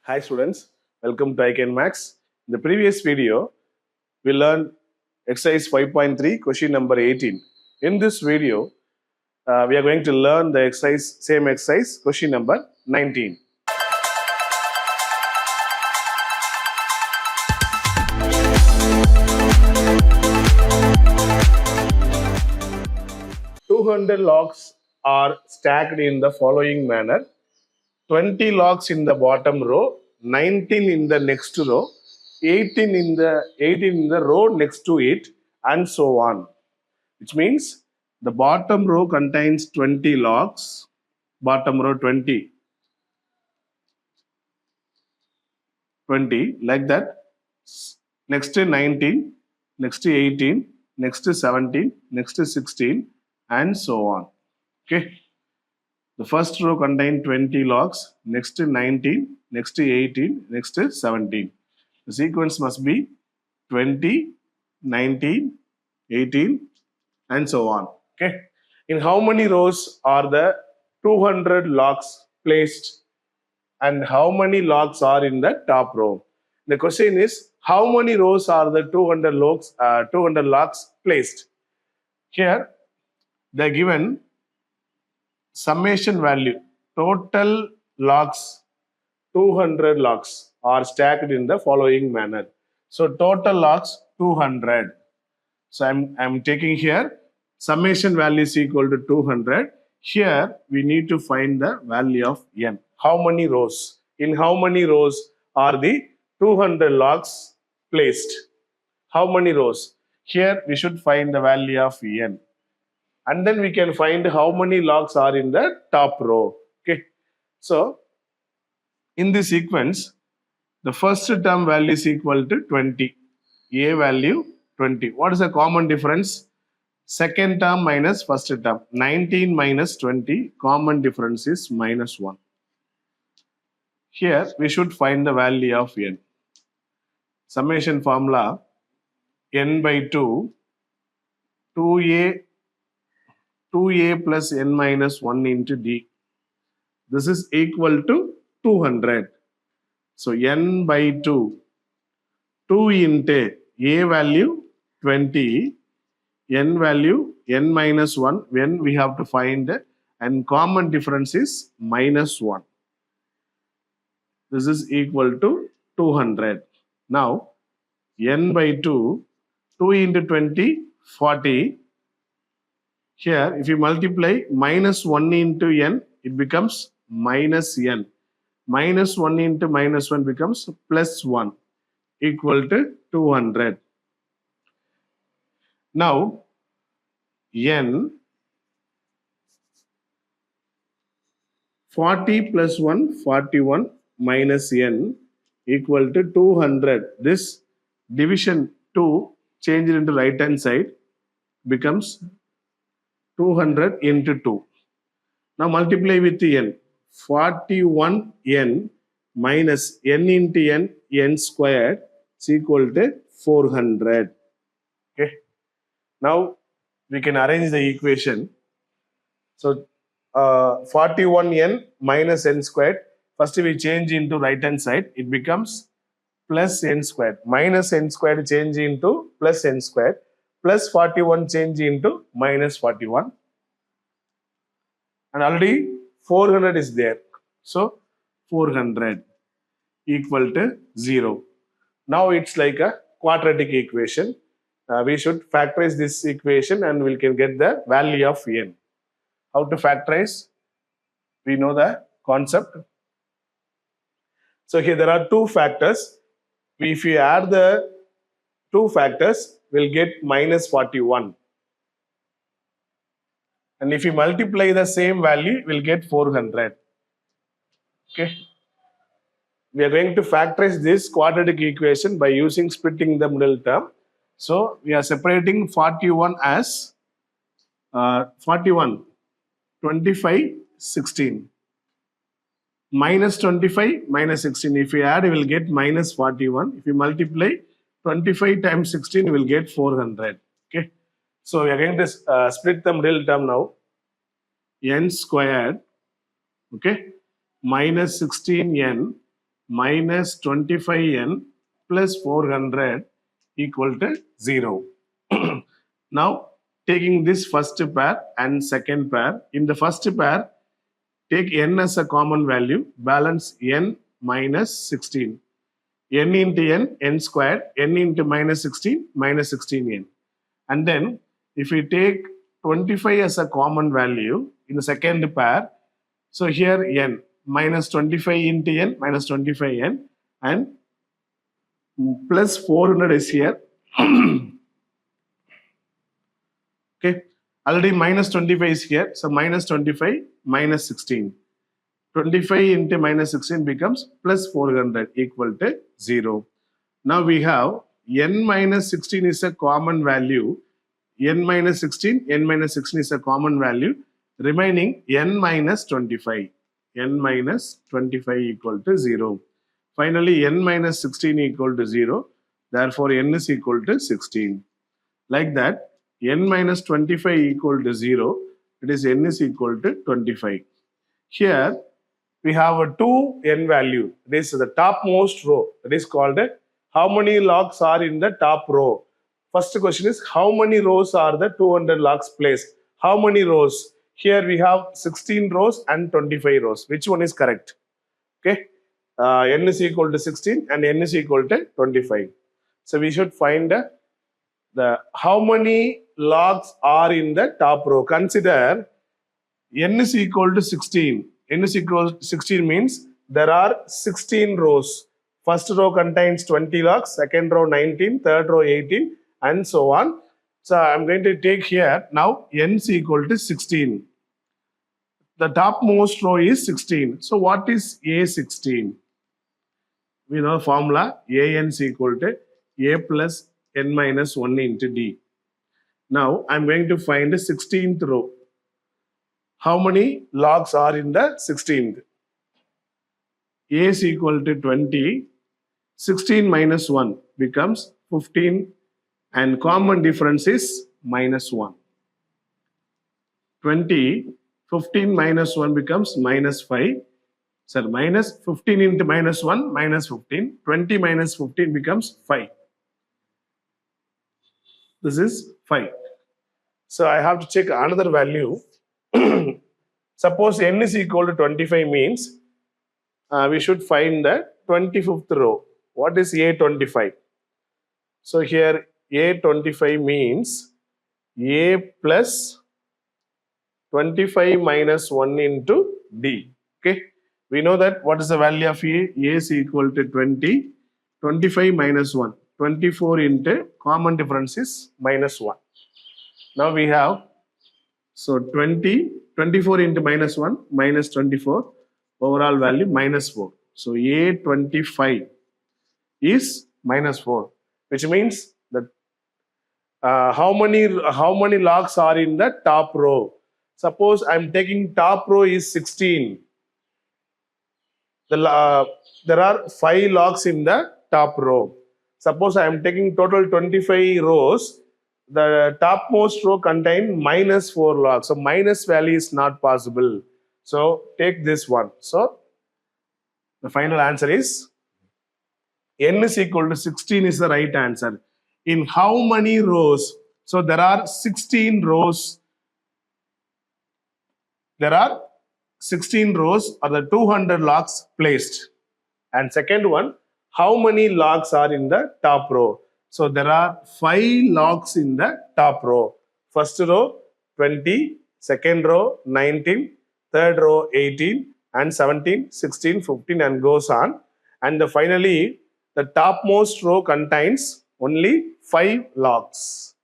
Hi students, welcome to ICAN MATHS. In the previous video, we learned exercise 5.3 question number 18. In this video, we are going to learn the same exercise question number 19. "200 logs are stacked in the following manner. 20 logs in the bottom row, 19 in the next row, 18 in the row next to it, and so on." Which means the bottom row contains 20 logs, bottom row 20, like that. Next to 19, next to 18, next to 17, next to 16, and so on. Okay. The first row contains 20 logs, next to 19, next to 18, next to 17. The sequence must be 20, 19, 18, and so on. Okay. In how many rows are the 200 logs placed, and how many logs are in the top row? The question is, how many rows are the 200 logs placed? Here, they are given summation value. Total logs, 200 logs are stacked in the following manner. So total logs 200. So I'm taking here summation value is equal to 200. Here we need to find the value of n. How many rows? In how many rows are the 200 logs placed? How many rows? Here we should find the value of n. And then we can find how many logs are in the top row. Okay. So in this sequence, the first term value is equal to 20. A value 20. What is the common difference? Second term minus first term. 19 minus 20. Common difference is minus 1. Here we should find the value of n. Summation formula n by 2. 2a plus n minus 1 into d. This is equal to 200. So n by 2. 2 into a value 20, n value n minus 1, when we have to find, and common difference is minus 1. This is equal to 200. Now n by 2, 2 into 20, 40. Here if you multiply minus 1 into n, it becomes minus n. Minus 1 into minus 1 becomes plus 1, equal to 200. Now n, 40 plus 1, 41, minus n equal to 200. This division 2 changed into right hand side becomes 200 into 2. Now multiply with n. 41n minus n into n squared is equal to 400. Okay. Now we can arrange the equation. So 41n minus n squared, first we change into right hand side, it becomes plus n squared. Minus n squared change into plus n squared. Plus 41 change into minus 41. And already 400 is there. So 400 equal to 0. Now it's like a quadratic equation. We should factorize this equation and we can get the value of n. How to factorize? We know the concept. So here there are two factors. If you add the two factors, we'll get minus 41. And if you multiply the same value, we'll get 400. Okay. We are going to factorize this quadratic equation by using splitting the middle term. So we are separating 41 as 41, 25, 16. Minus 25, minus 16. If you add, we will get minus 41. If you multiply 25 times 16, we will get 400. Okay. So we are going to split the middle term now. N squared, okay, minus 16n minus 25n plus 400 equal to 0. Now, taking this first pair and second pair, in the first pair, take n as a common value, balance n minus 16. N into n squared, n into minus 16, minus 16n. And then, if we take 25 as a common value in the second pair, so here n, minus 25 into n, minus 25n, and plus 400 is here. Okay, already minus 25 is here, so minus 25, minus 16. 25 into minus 16 becomes plus 400 equal to 0. Now we have n minus 16 is a common value. N minus 16 is a common value. Remaining n minus 25. N minus 25 equal to 0. Finally, n minus 16 equal to 0. Therefore, n is equal to 16. Like that, n minus 25 equal to 0. It is n is equal to 25. Here, we have a 2n value. This is the topmost row. That is called how many logs are in the top row. First question is how many rows are the 200 logs placed? How many rows? Here we have 16 rows and 25 rows. Which one is correct? Okay. N is equal to 16 and n is equal to 25. So we should find the how many logs are in the top row. Consider n is equal to 16. N is equal to 16 means there are 16 rows. First row contains 20 logs, second row 19, third row 18, and so on. So I'm going to take here now n is equal to 16. The topmost row is 16. So what is A16? We know formula an is equal to a plus n minus 1 into d. Now I'm going to find the 16th row. How many logs are in the 16th? A is equal to 20. 16 minus 1 becomes 15 and common difference is minus 1. 20, 15 minus 1 becomes minus 5. So minus 15 into minus 1, minus 15. 20 minus 15 becomes 5. This is 5. So I have to check another value. Suppose n is equal to 25 means we should find the 25th row. What is A25? So here A25 means A plus 25 minus 1 into D. Okay. We know that what is the value of A? A is equal to 20. 25 minus 1. 24 into common difference is minus 1. Now we have, so 24 into minus 1, minus 24, overall value minus 4. So A25 is minus 4, which means that how many logs are in the top row? Suppose I'm taking top row is 16. There are 5 logs in the top row. Suppose I am taking total 25 rows. The topmost row contain minus 4 logs. So minus value is not possible. So take this one. So the final answer is n is equal to 16 is the right answer. In how many rows? So there are 16 rows. There are 16 rows or the 200 logs placed. And second one, how many logs are in the top row? So there are 5 logs in the top row. First row 20, second row 19, third row 18, and 17, 16, 15, and goes on. And finally, the topmost row contains only 5 logs.